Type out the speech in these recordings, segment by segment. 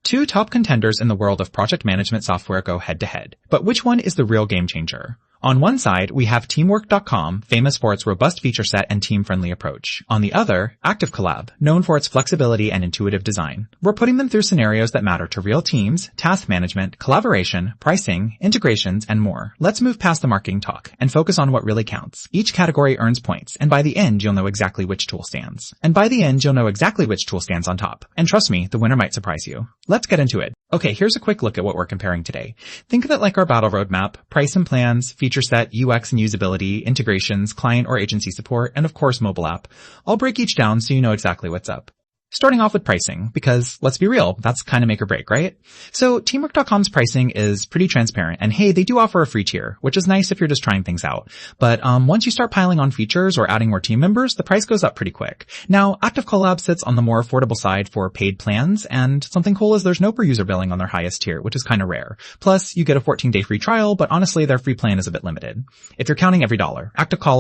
Two top contenders in the world of project management software go head-to-head. But which one is the real game changer? On one side, we have Teamwork.com, famous for its robust feature set and team-friendly approach. On the other, ActiveCollab, known for its flexibility and intuitive design. We're putting them through scenarios that matter to real teams, task management, collaboration, pricing, integrations, and more. Let's move past the marketing talk and focus on what really counts. Each category earns points, and by the end, you'll know exactly which tool stands. On top. And trust me, the winner might surprise you. Let's get into it. Okay, here's a quick look at what we're comparing today. Think of it like our battle roadmap: price and plans, feature set, UX and usability, integrations, client or agency support, and of course mobile app. I'll break each down so you know exactly what's up. Starting off with pricing, because let's be real, that's kind of make or break, right? So Teamwork.com's pricing is pretty transparent, and hey, they do offer a free tier, which is nice if you're just trying things out. But once you start piling on features or adding more team members, the price goes up pretty quick. Now, ActiveCollab sits on the more affordable side for paid plans, and something cool is there's no per-user billing on their highest tier, which is kind of rare. Plus, you get a 14-day free trial, but honestly, their free plan is a bit limited. If you're counting every dollar, ActiveCollab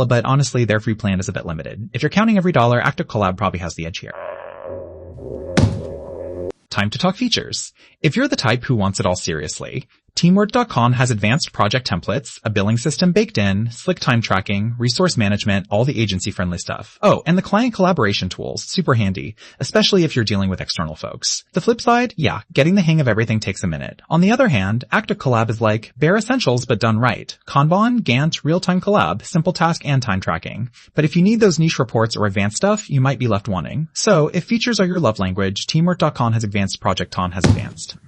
probably has the edge here. Time to talk features. If you're the type who wants it all seriously, Teamwork.com has advanced project templates, a billing system baked in, slick time tracking, resource management, all the agency-friendly stuff. Oh, and the client collaboration tools, super handy, especially if you're dealing with external folks. The flip side, yeah, getting the hang of everything takes a minute. On the other hand, ActiveCollab is like bare essentials but done right. Kanban, Gantt, real-time collab, simple task and time tracking. But if you need those niche reports or advanced stuff, you might be left wanting. So, if features are your love language, Teamwork.com has advanced, Project Ton has advanced.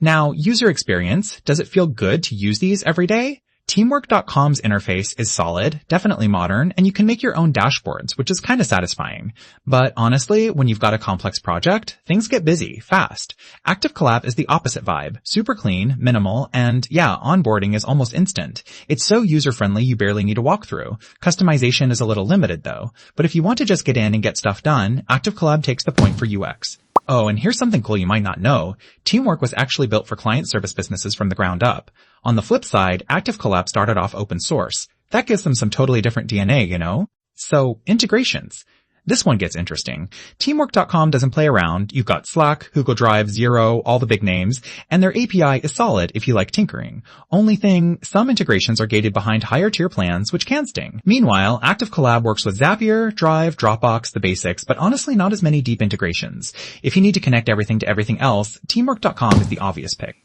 Now, user experience, does it feel good to use these every day? Teamwork.com's interface is solid, definitely modern, and you can make your own dashboards, which is kind of satisfying. But honestly, when you've got a complex project, things get busy, fast. ActiveCollab is the opposite vibe. Super clean, minimal, and yeah, onboarding is almost instant. It's so user-friendly you barely need a walkthrough. Customization is a little limited though. But if you want to just get in and get stuff done, ActiveCollab takes the point for UX. Oh, and here's something cool you might not know. Teamwork was actually built for client service businesses from the ground up. On the flip side, ActiveCollab started off open source. That gives them some totally different DNA, you know? So, integrations. This one gets interesting. Teamwork.com doesn't play around. You've got Slack, Google Drive, Xero, all the big names, and their API is solid if you like tinkering. Only thing, some integrations are gated behind higher tier plans, which can sting. Meanwhile, ActiveCollab works with Zapier, Drive, Dropbox, the basics, but honestly not as many deep integrations. If you need to connect everything to everything else, Teamwork.com is the obvious pick.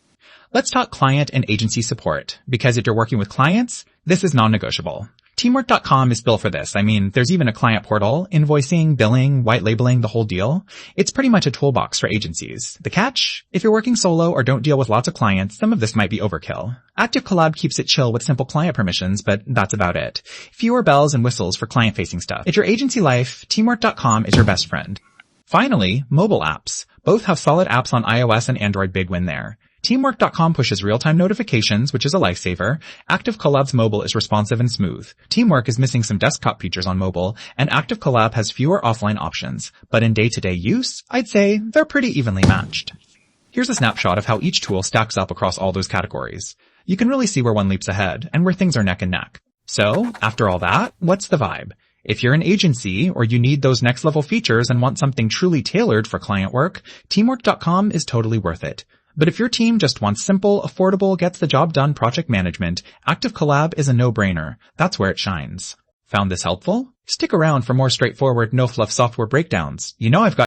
Let's talk client and agency support, because if you're working with clients, this is non-negotiable. Teamwork.com is built for this. I mean, there's even a client portal, invoicing, billing, white labeling, the whole deal. It's pretty much a toolbox for agencies. The catch? If you're working solo or don't deal with lots of clients, some of this might be overkill. ActiveCollab keeps it chill with simple client permissions, but that's about it. Fewer bells and whistles for client-facing stuff. If your agency life, Teamwork.com is your best friend. Finally, mobile apps. Both have solid apps on iOS and Android, big win there. Teamwork.com pushes real-time notifications, which is a lifesaver. ActiveCollab's mobile is responsive and smooth. Teamwork is missing some desktop features on mobile, and ActiveCollab has fewer offline options. But in day-to-day use, I'd say they're pretty evenly matched. Here's a snapshot of how each tool stacks up across all those categories. You can really see where one leaps ahead, and where things are neck and neck. So, after all that, what's the vibe? If you're an agency, or you need those next-level features and want something truly tailored for client work, Teamwork.com is totally worth it. But if your team just wants simple, affordable, gets the job done project management, ActiveCollab is a no-brainer. That's where it shines. Found this helpful? Stick around for more straightforward, no-fluff software breakdowns. You know I've got